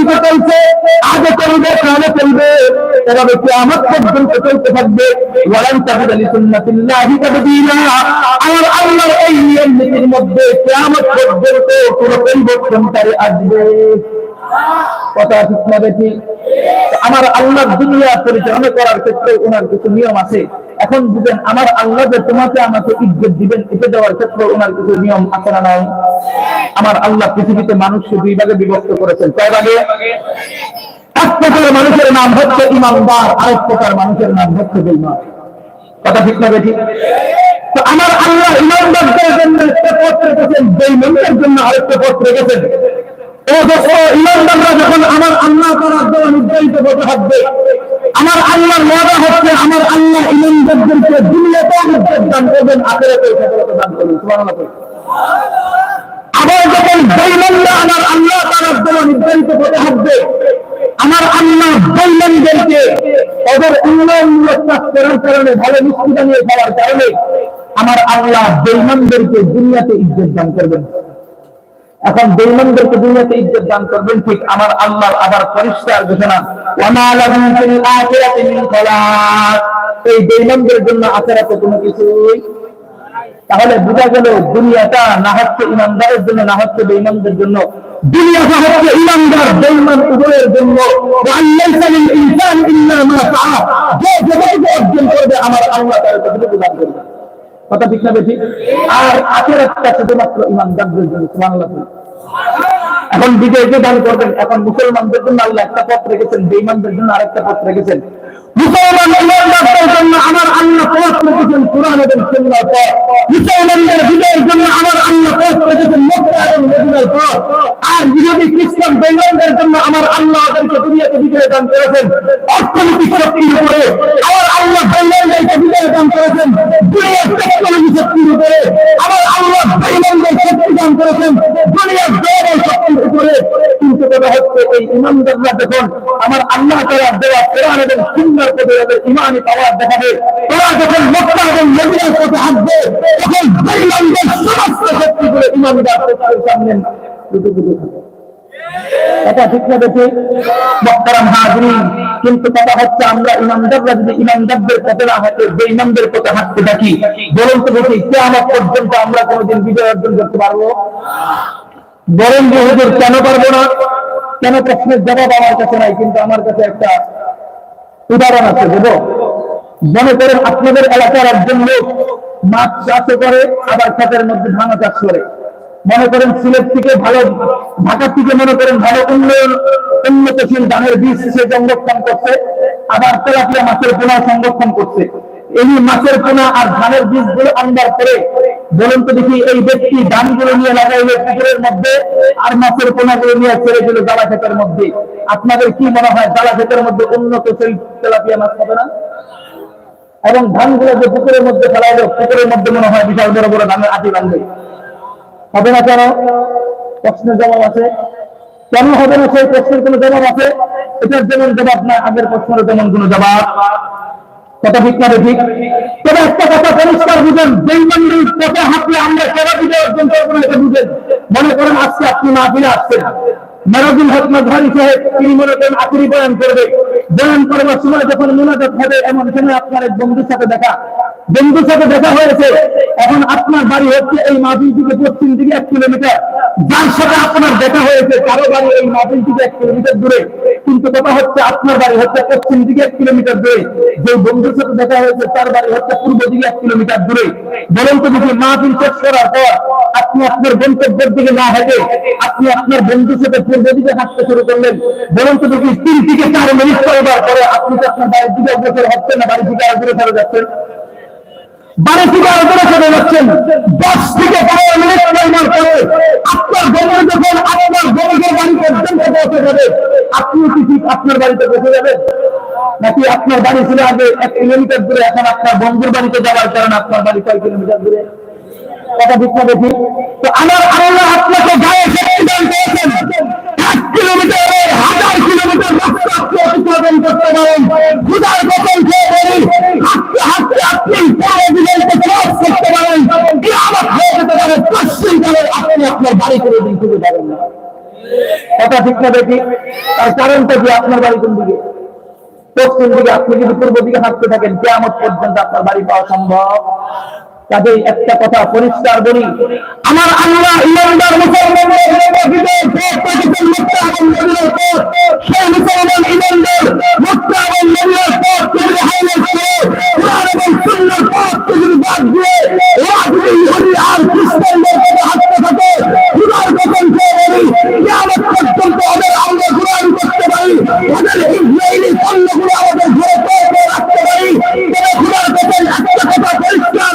দিকে চলছে, আগে চলবে কালে চলবে, এভাবে কিয়ামত পর্যন্ত চলতে থাকবে। ওয়ালান তাজিদা লিসুন্নাতিল্লাহি তাবদীলা। আমার আল্লাহর এই নিয়ম নীতির মধ্যে কিয়ামত পর্যন্ত কোনো পরিবর্তন করে আসবে। কথা ঠিক না বেঠিক? আমার আল্লাহ দুনিয়া পরিচালনা করার ক্ষেত্রে ওনার কিছু নিয়ম আছে। এখন বুঝেন, আমার আল্লাহ যে তোমাকে আমাকে ইজ্জত দিবেন, এটা দেওয়ার ক্ষেত্রে ওনার কিছু নিয়ম আছে না নাই? আমার আল্লাহ পৃথিবীতে মানুষকে দুই ভাগে বিভক্ত করেছেন। কয় ভাগে? এক প্রকার মানুষের নাম হচ্ছে ইমানদার, আরেক প্রকার মানুষের নাম হচ্ছে বেঈমান। কথা ঠিক না বেঠিক? তো আমার আল্লাহ ইমানদারদের জন্য একটা পথ রেখেছেন, বেঈমানদের জন্য আরেকটা পথ রেখেছেন। ইমানদাররা যখন আমার আল্লাহ তাআলার দ্বারা নির্ধারিত পথে হাঁটবে, আমার আল্লাহর ওয়াদা হচ্ছে আমার আল্লাহ ইমানদারদেরকে দুনিয়াতেও ইজ্জত দান করবেন, আখিরাতেও সফলতা দান করবেন। সুবহানাল্লাহ। আবার যখন বেঈমানরা আমার আল্লাহ তাআলার দ্বারা নির্ধারিত পথে হাঁটবে, আমার আল্লাহ বেঈমানদেরকে ওদের উন্নয়নমূলক কাজ করার কারণে, ভালো মিষ্টি বানিয়ে খাওয়ার কারণে আমার আল্লাহ বেঈমানদেরকে দুনিয়াতে ইজ্জত দান করবেন। এখন বেঈমানদেরকে দুনিয়াতে ইজ্জত দান করবেন, ঠিক আমার আল্লাহর আবার পরিষ্কার ঘোষণা, ওয়ামা লাহুম ফিল আখিরাতি মিন খালাক। এই বেঈমানদের জন্য আখিরাতে কোনো কিছুই। তাহলে বোঝা গেল দুনিয়াটা না হচ্ছে ইমানদারের জন্য, না হচ্ছে বেঈমানদের জন্য। দুনিয়াটা হচ্ছে ইমানদার বেঈমান উভয়ের জন্য। ওয়াল্লাইসা লিল ইনসানি ইল্লা মা সাআ। যে যেভাবে অর্জন করবে আমার আল্লাহ তার ততটুকু দান করবে। কথা ঠিক না বেঠিক? আর আখিরাতটা শুধুমাত্র ইমানদারদের জন্য। সুবহানাল্লাহ। এখন বিজয়কে দান করবেন। এখন মুসলমানদের জন্য আল্লাহ একটা পথ রেখেছেন, বেঈমানদের জন্য আরেকটা পথ রেখেছেন। মুসলমান ইমানদারদের জন্য আমার আল্লাহ পথ রেখেছেন কুরআন এবং সুন্নাহর পথ। মুসলমানদের বিজয়ের জন্য আমার আল্লাহ পথ রেখেছেন মক্কা এবং মদিনার পথ। আর বিরোধী খ্রিস্টান বেঈমানদের জন্য আমার আল্লাহ ওদেরকে দুনিয়াতে বিজয় দান করেছেন অর্থনৈতিক শক্তির উপরে। আমার আল্লাহ বেঈমানদেরকে বিজয় দান করেছেন দুনিয়ার টেকনোলজি শক্তির উপরে। আমার আল্লাহ বেঈমানদের শক্তি দান করেছেন দুনিয়ার জড় শক্তির উপরে। কিন্তু কথা হচ্ছে এই ইমানদাররা যখন আমার আল্লাহ তাআলা দেওয়া কোরআন এবং সুন্নাহর পথে ওদের ঈমানি পাওয়ার দেখাবে, তারা যখন মক্কা এবং মদিনার পথে আসবে, তখন বেঈমানদের সমস্ত শক্তিগুলো ইমানদারদের সামনে দুটো থাকে। এটা ঠিক না বেঠিক? মুহতারাম হাজিরিন, কিন্তু কথা হচ্ছে আমরা ইমানদাররা যদি ইমানদারদের পথে না হাঁটে, বেঈমানদের পথে হাঁটতে থাকি, বলুন তো দেখি কিয়ামত পর্যন্ত আমরা কোনোদিন বিজয় অর্জন করতে পারবো? বলেন যে হুজুর কেন পারবো না? কেন? প্রশ্নের জবাব আমার কাছে নাই, কিন্তু আমার কাছে একটা উদাহরণ আছে। দেবো? মনে করেন আপনাদের এলাকার একজন লোক মাছ চাষ করে, আবার ক্ষেতের মধ্যে ধান চাষ করে। মনে করেন সিলেট থেকে ভালো, ঢাকা থেকে মনে করেন ভালো উন্নতশীল ধানের বীজ সে সংরক্ষণ করছে, আবার তেলাপিয়া মাছের পোনা সংরক্ষণ করছে। এই মাছের পোনা আর ধানের বীজগুলো আনবার পরে বলুন তো দেখি, এই ব্যক্তি ধানগুলো নিয়ে লাগাইলো পুকুরের মধ্যে, আর মাছের পোনাগুলো নিয়ে ছেড়ে দিল জ্বালা ক্ষেতের মধ্যে। আপনাদের কি মনে হয় জ্বালা ক্ষেতের মধ্যে উন্নতশীল তেলাপিয়া মাছ হবে না? এবং ধানগুলো যে পুকুরের মধ্যে ফেলাইলো, পুকুরের মধ্যে মনে হয় বিশাল বড় বড় ধানের আটি বাঁধবে। হবে না কেন? প্রশ্নের জবাব আছে। কেন হবে না সেই প্রশ্নের কোনো জবাব আছে। এটার যেমন জবাব না, আগের প্রশ্নের তেমন কোনো জবাব। কথা ঠিক না ঠিক? তবে একটা কথা পরিষ্কার বুঝেন, বেঈমানদের পথে হাঁটলে আমরা কেন বিজয় অর্জন করবো না এটা বুঝেন। মনে করেন আজকে আপনি মাহফিলে আসছেন, মেরাজুল হক মাযহারি সাহেব তিনি মনে করেন আখেরি বয়ান করবে। বয়ান করবার সময় যখন মুনাজাত হবে, এমন সময় আপনার এক বন্ধুর সাথে দেখা হয়েছে। এখন আপনার বাড়ি হচ্ছে এই মাহফিল থেকে পশ্চিম দিকে 1 কিলোমিটার। যার সাথে আপনার দেখা হয়েছে কারো বাড়ি এই মাহফিল থেকে 1 কিলোমিটার দূরে, কিন্তু কথা হচ্ছে আপনার বাড়ি হচ্ছে পশ্চিম দিকে 1 কিলোমিটার দূরে। যে বন্ধুর সাথে দেখা হয়েছে তার বাড়ি হচ্ছে পূর্ব দিকে 1 কিলোমিটার দূরে। বলুন তো দেখি, মাহফিল শেষ করার পর আপনি আপনার গন্তব্যের দিকে না হেঁটে আপনি আপনার বন্ধুর সাথে পূর্ব দিকে হাঁটতে শুরু করলেন। বলুন তো দেখি, 3 থেকে 4 মিনিট চলবার পরে আপনি তো আপনার বাড়ির দিকে অগ্রসর হচ্ছেন না, বাড়ি থেকে আগে চলে যাচ্ছেন। বাড়ি থেকে আলোচনা করে যাচ্ছেন। 10 থেকে 12 মিনিট চলবার পরে আপনার গরু যখন আপনার গরুদের বাড়ি পর্যন্ত পৌঁছে যাবে, আপনিও কি ঠিক আপনার বাড়িতে পৌঁছে যাবেন? নাকি আপনার বাড়ি ছিল আগে 1 কিলোমিটার দূরে, এখন আপনার বন্ধুর বাড়িতে যাওয়ার কারণে আপনার বাড়ি 6 কিলোমিটার দূরে? কথা ঠিক না দেখি? তো আমার আল্লাহ আপনাকে গায়ে শক্তি দান করেছেন। 1 কিলোমিটার 1000 কিলোমিটার রাস্তা আপনি অতিক্রম করতে পারেন। খোদার কসম খেয়ে বলি, হাঁটতে হাঁটতে আপনি পরে দিকে ক্রস করতে পারেন। কিয়ামত হয়ে যেতে পারে, পশ্চিম কালে আপনি আপনার বাড়ি করে দিন খুঁজে পাবেন না। কথা ঠিক না দেখি? তার কারণটা কি? আপনার বাড়ি কোন দিকে? পশ্চিম দিকে। আপনি যদি পূর্ব দিকে হাঁটতে থাকেন কিয়ামত পর্যন্ত আপনার বাড়ি পাওয়া সম্ভব? কাজেই একটা কথা পরিষ্কার বলি, আমার আল্লাহ ইমানদার মুসলমানদের সেই মুসলমান ইমানদার মুক্তা এবং নবীর পথকে যদি হাইলাইট করে কোরআন এবং সুন্নাহর পথকে যদি বাদ দিয়ে ওরা যদি ইহুদি আর খ্রিস্টানদের সাথে হাঁটতে থাকে, খোদার কসম খেয়ে বলি কিয়ামত পর্যন্ত ওদের আমরা কোরআন করতে পারি, ওদের ইসরায়েলি পণ্যগুলো আমাদের ঘরে তৈরি রাখতে পারি, তবে খোদার কসম একটা কথা পরিষ্কার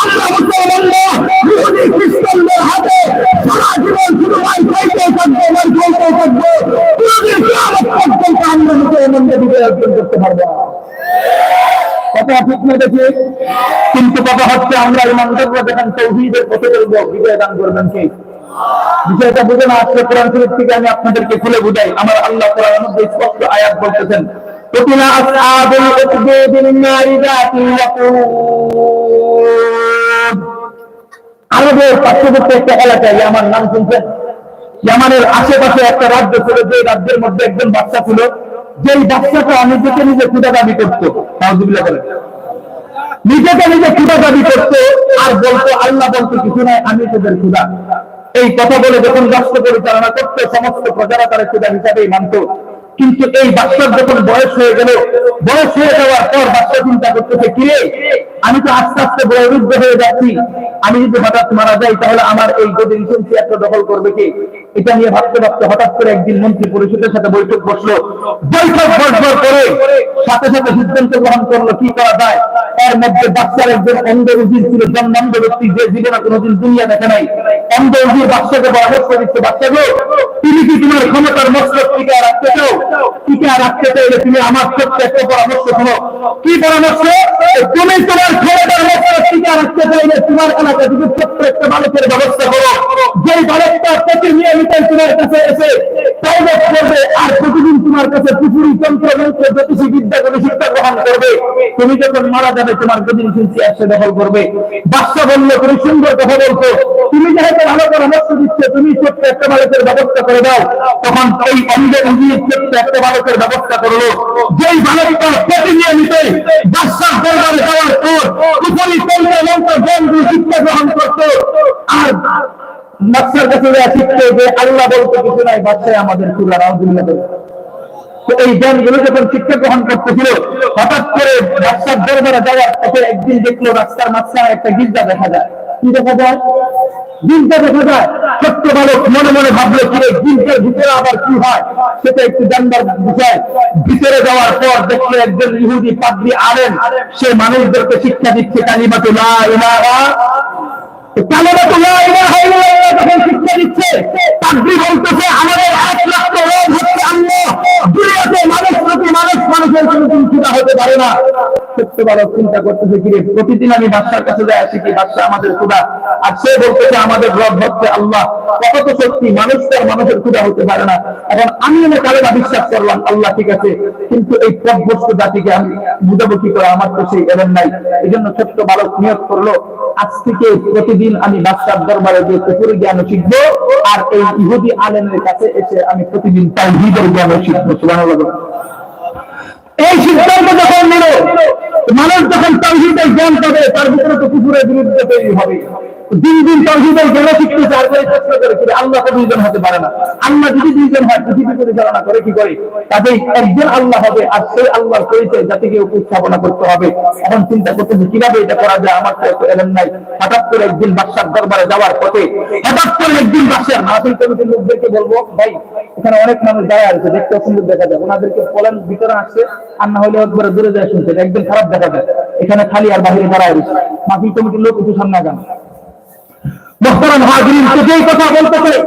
আমরা মুসলমানরা ইহুদি খ্রিস্টানদের হাতে সারা জীবন শুধু মাই খাইতে থাকবো, মাই খাইতে থাকবো, কোনদিন কিয়ামত পর্যন্ত আমরা মুসলমানদের বিজয় অর্জন করতে পারবো না। কথা ঠিক না দেখি? কিন্তু কথা হচ্ছে আমরা ইমানদাররা যখন তাওহীদের পথে চলবো, বিজয় দান করবেন কে? বিষয়টা বুঝে না আসলে কোরআন শরীফ থেকে আমি আপনাদেরকে খুলে বুঝাই। আমার আল্লাহ কোরআনের মধ্যে স্পষ্ট আয়াত বলতেছেন, কুতিলা আসহাবুল উখদুদ মিন নারি যাতি ওয়াকুদ। আরবের পার্শ্ববর্তী একটা এলাকায় ইয়ামান নাম শুনছেন? ইয়ামানের আশেপাশে একটা রাজ্য ছিল, যে রাজ্যের মধ্যে একজন বাচ্চা ছিল, যেই বাচ্চাটা নিজেকে নিজে ক্ষুধা দাবি করতো। নাউযুবিল্লাহ বলেন। নিজেকে নিজে ক্ষুধা দাবি করতো আর বলতো আল্লাহ বলতে কিছু নাই, আমি তোদের ক্ষুধা। এই কথা বলে যখন রাষ্ট্র পরিচালনা করতো সমস্ত প্রজারা তারা ক্ষুধা হিসাবেই মানত। কিন্তু এই বাচ্চার যখন বয়স হয়ে গেল, বয়স হয়ে যাওয়ার পর বাচ্চা চিন্তা করতেছে, কিরে আমি তো আস্তে আস্তে বয়োবৃদ্ধ হয়ে যাচ্ছি, আমি যদি হঠাৎ মারা যাই তাহলে আমার এই গদি রিসেন্সি একটা দখল করবে কে? এটা নিয়ে ভাবতে ভাবতে হঠাৎ করে একদিন মন্ত্রী পরিষদের সাথে বৈঠক বসলো। বৈঠক বসবার পরে সাথে সাথে সিদ্ধান্ত গ্রহণ করলো কি করা যায়। এর মধ্যে বাচ্চার একজন অন্ধ উজির ছিল, জন্মান্ধ ব্যক্তি, যে জীবনে কোনোদিন দুনিয়া দেখে নাই। অন্ধ উজির বাচ্চাকে পরামর্শ দিচ্ছে, বাচ্চাকে তুমি কি তোমার ক্ষমতার মস্তক টিকে রাখতে চাও? টিকে রাখতে চাইলে তুমি আমার ছোট্ট একটা পরামর্শ শোনো। কি পরামর্শ? তুমি তোমার ক্ষমতার মস্তক টিকে রাখতে চাইলে তোমার এলাকা থেকে ছোট্ট একটা বালকের ব্যবস্থা করো, যেই বালকটা প্রতিনিয়ত তোমার কাছে এসে তাওবাত করবে আর প্রতিদিন তোমার কাছে কুফরি তন্ত্র মন্ত্র জ্যোতিষী বিদ্যা করে শিক্ষা গ্রহণ করবে। তুমি যখন মারা যাবে তোমার গদির সিলসি এসে দখল করবে। বাদশা বলল, তুমি সুন্দর কথা বলছো, তুমি যেহেতু ভালো পরামর্শ দিচ্ছ, তুমি ছোট্ট একটা বালকের ব্যবস্থা করে দাও। তখন এই অন্ধ উজির ছোট্ট একটা বালকের ব্যবস্থা করলো, যেই বালকটা প্রতিনিয়ত বাদশার দরবারে যাওয়ার পর কুফরি তন্ত্র মন্ত্র জ্ঞান দিয়ে শিক্ষা গ্রহণ করতো আর বাচ্চার কাছে শিখতে যে আল্লাহ বলতে কিছু নাই, বাচ্চাই আমাদের ক্ষুধা। নাউযুবিল্লাহ। তো এই জ্ঞানগুলো যখন শিক্ষা গ্রহণ করতেছিল, হঠাৎ করে বাচ্চার দরবারে যাওয়ার পথে একদিন দেখলো রাস্তার মাঝখানে একটা গির্জা দেখা যায়। কি দেখা যায়? গির্জা দেখা যায়। ছোট্ট বালক মনে মনে ভাবলো, কি গির্জার ভিতরে আবার কি হয় সেটা একটু জানবার বিষয়। ভিতরে যাওয়ার পর দেখলো একজন ইহুদি পাদ্রী আলেম, সে মানুষদেরকে শিক্ষা দিচ্ছে কালিমাতু লা ইলাহা যখন শিক্ষা দিচ্ছে, পাদ্রী বলতেছে আমাদের একমাত্র রব হচ্ছে আল্লাহ, দুনিয়াতে মানুষ প্রতি মানুষ মানুষের কোনোদিন ক্ষুধা হতে পারে না। ছোট্ট বালক চিন্তা করতেছে, কিরে প্রতিদিন আমি বাদশার কাছে যাই আসি, কি বাদশা আমাদের ক্ষুধা? আর সে বলতেছে আমাদের রব হচ্ছে আল্লাহ। কত তো সত্যি, মানুষ তো মানুষের ক্ষুধা হতে পারে না। এখন আমি এনে কালেমা বিশ্বাস করলাম, আল্লাহ ঠিক আছে, কিন্তু এই পথভ্রষ্ট জাতিকে আমি বুঝাবো কি করে? আমার তো সেই এলেন নাই। এই জন্য ছোট্ট বালক নিয়োগ করলো, আজ থেকে প্রতিদিন আমি বাদশার দরবারে গিয়ে কুফরি জ্ঞান শিখবো আর এই ইহুদি আলেমের কাছে এসে আমি প্রতিদিন তাওহীদের জ্ঞান শিখবো। সুবহানাল্লাহ। এই সিদ্ধান্ত যখন নিল, মানুষ যখন তাওহীদের জ্ঞান পাবে তার ভিতরে তো কুফরের বিরুদ্ধে তৈরি হবে। দিন দিন তাওহীদের জ্ঞান শিখতেছে আর করে চেষ্টা করে, কিন্তু আল্লাহ তো দুইজন হতে পারে না। আল্লাহ যদি দুইজন হয় পৃথিবী পরিচালনা করে কি করে? কাজেই একজন আল্লাহ হবে আর সেই আল্লাহর পরিচয় জাতিকে উপস্থাপনা করতে হবে। এখন চিন্তা করতেছে কিভাবে এটা করা যায়, আমার তো এত এলেন নাই। হঠাৎ করে একদিন বাদশার দরবারে যাওয়ার পথে হঠাৎ করে একদিন বাদশার মাহফিল কমিটির লোকদেরকে বলবো, ভাই এখানে অনেক মানুষ দাঁড়ায় আছে, দেখতে সুন্দর দেখা যায়, ওনাদেরকে বলেন ভিতরে আসছে, আর না হলে একবারে দূরে যায় শুনছে, একদম খারাপ দেখা যায়, এখানে খালি আর বাহিরে দাঁড়ায় রয়েছে। মাহফিল কমিটির লোক একটু সামনে গান মোহতারাম হাজিরিন, যেই কথা বলতে চাই,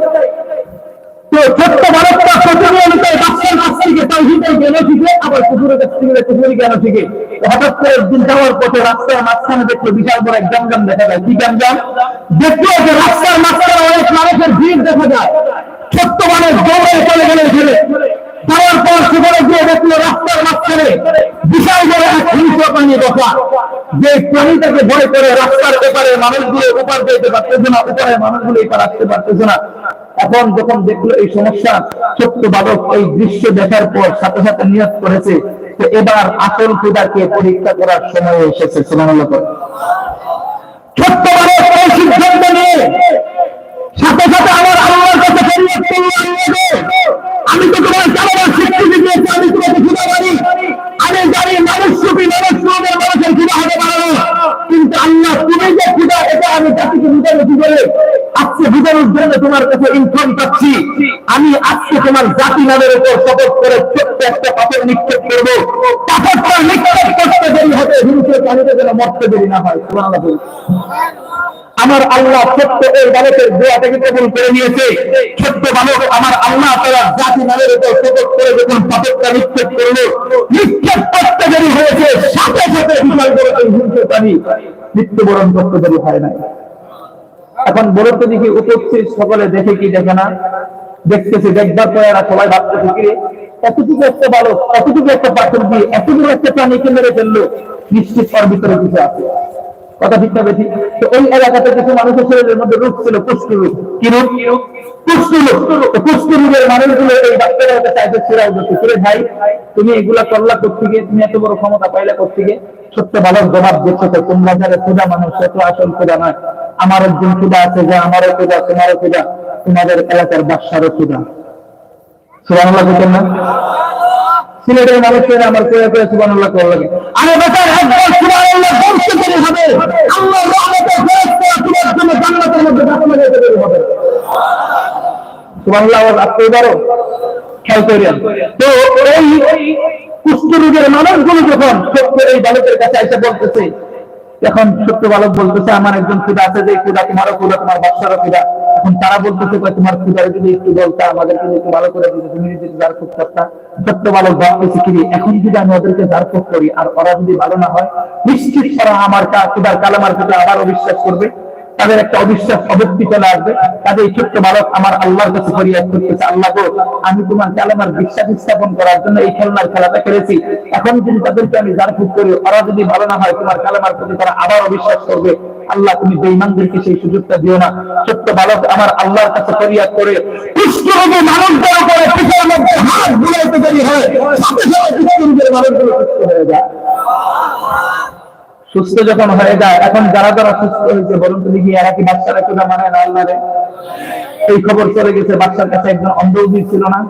তো ছোট্ট বালকটা প্রতিনিয়ত বাদশার কাছ থেকে তাওহীদের জ্ঞান শিখে আবার কুফরের কাছ থেকে কুফরি জ্ঞান শিখে। হঠাৎ করে একদিন যাওয়ার পথে রাস্তার মাঝখানে দেখলো বিশাল বড় এক জমজম দেখা যায়। কি জমজম? দেখলো যে রাস্তার মাঝখানে অনেক মানুষের ভিড় দেখা যায়। ছোট্ট মানুষ দৌড়ে চলে গেলে ফেলে যাওয়ার পর সেখানে গিয়ে দেখলো রাস্তার মাঝখানে বিশাল বড় এক হিংস্র প্রাণী বসা, যে প্রাণীটাকে ভয় করে রাস্তার এপারে মানুষগুলো ওপার যেতে পারতেছে না, ওপারে মানুষগুলো এপার আসতে পারতেছে না। এখন যখন দেখলো এই সমস্যা, ছোট্ট বালক এই দৃশ্য দেখার পর সাথে সাথে নিয়ত করেছে যে এবার আসল খোদাকে পরীক্ষা করার সময় এসেছে। সুবহানাল্লাহ। ছোট্ট বালক এই সিদ্ধান্ত নিয়ে সাথে সাথে আমার আল্লাহর কাছে ফরিয়াদ করলো, আমি তো তোমার কালামার স্বীকৃতি দিয়েছি, আমি তোমাকে খোদা মানি, আমি জানি মানুষরূপী মানুষের খোদা হতে পারে না, কিন্তু আল্লাহ তুমি যে খোদা এটা আমি জাতিকে বুঝানো কি বলে আজকে বুঝানোর জন্য তোমার কাছে ইনফর্ম পাচ্ছি। আমি আজকে তোমার জাতি নামের উপর শপথ করে ছোট্ট একটা পাথর নিক্ষেপ করবো, পাথরটা নিক্ষেপ করতে দেরি হবে, হিংসে পানিতে যেন মরতে দেরি না হয়। সুবহানাল্লাহ। আমার আল্লাহ ছোট্ট এই বালকের দোয়াটাকে কবুল করে নিয়েছে। ছোট্ট বালক আমার আল্লাহ তাআলা জাতি নামের উপর শপথ করে যখন পাথরটা নিক্ষেপ করলো, নিক্ষেপ করতে দেরি হয়েছে, সাথে সাথে বিশাল বড় হিংসে পানি মৃত্যুবরণ করতে দেরি হয় নাই। এখন বলুন তো দেখি উপস্থিত সকলে দেখে কি দেখে না? দেখতেছে। দেখবার পরে এরা সবাই ভাবতেছে কি এতটুকু একটা বালক, এতটুকু একটা পাথর দিয়ে এতটুকু একটা প্রাণীকে মেরে ফেললো, নিশ্চিত ওর ভিতরে কিছু আছে। কথা ঠিক না বেশি? তো ওই এলাকাতে কিছু মানুষের শরীরের মধ্যে রোগ ছিল, পুষ্টি রোগ। কি রোগ? পুষ্টি রোগ। পুষ্টি রোগের মানুষগুলো এই ডাক্তারের কাছে চাইতে ছিড়াও করতে ছিড়ে, ভাই তুমি এগুলা করলা কোথেকে, তুমি এত বড় ক্ষমতা পাইলা কোথেকে? ছোট্ট বালক জবাব দিচ্ছে, তোমরা যারা খোদা মানুষ সে তো আসল খোদা নয়, আমার একজন খোদা আছে, যে আমারও খোদা, তোমারও খোদা, তোমাদের এলাকার বাদশারও খোদা। সুবহানাল্লাহ বলেন না? সিলেটের মানুষের আমার কয়ে কয়ে সুবহানাল্লাহ করলো। আরে বেটার একবার সুবহানাল্লাহ বলতে দেরি হবে, আল্লাহর রহমতে ফেরেশতা তোমার জন্য জান্নাতের মধ্যে দাখিল হতে দেরি হবে। সুবহানাল্লাহ আপনি বলো খেয়াল করেন। তো এই কুষ্ঠ রোগের মানুষগুলো যখন ছোট্ট এই বালকের কাছে এসে বলতেছে, এখন ছোট্ট বালক বলতেছে আমার একজন খোদা আছে, যে খোদা তোমারও খোদা, তোমার বাদশারও খোদা। এখন তারা বলতেছে তোমার খোদারে যদি একটু বলতা, আমাদেরকে একটু ভালো করে দিতে, তুমি যদি যার খুব করতা। ছোট্ট বালক ভাবতেছে কি এখন যদি আমি ওদেরকে যার খুব করি আর ওরা যদি ভালো না হয়, নিশ্চিত তারা আমার খোদার কালামার প্রতি আবার অবিশ্বাস করবে, তাদের একটা অবিশ্বাস অবস্থি চলে আসবে। তাদের এই ছোট্ট বালক আমার আল্লাহর কাছে ফরিয়াদ করতেছে, আল্লাহ গো আমি তোমার কালামার বিশ্বাস স্থাপন করার জন্য এই খেলনার খেলাটা খেলেছি, এখন যদি তাদেরকে আমি জারফুক করি, ওরা যদি ভালো না হয়, তোমার কালামার প্রতি তারা আবার অবিশ্বাস করবে। আল্লাহ তুমি বেঈমানদেরকে সেই সুযোগটা দিও না। ছোট্ট বালক আমার আল্লাহর কাছে ফরিয়াদ করে কুষ্ঠরোগী মানুষদের উপরে পিঠের মধ্যে হাত বুলাইতে দেরি হয়, সাথে সাথে কুষ্ঠরোগীর মানুষগুলো সুস্থ হয়ে যায়। সুস্থ যখন হয়ে যায়, এখন যারা যারা সুস্থ হয়েছে বলুন তো দেখি এরা কি বাচ্চারা কিনা মানে না আল্লাহরে? এই খবর চলে গেছে, বাচ্চার কাছে একজন অন্ধ উজির ছিল না?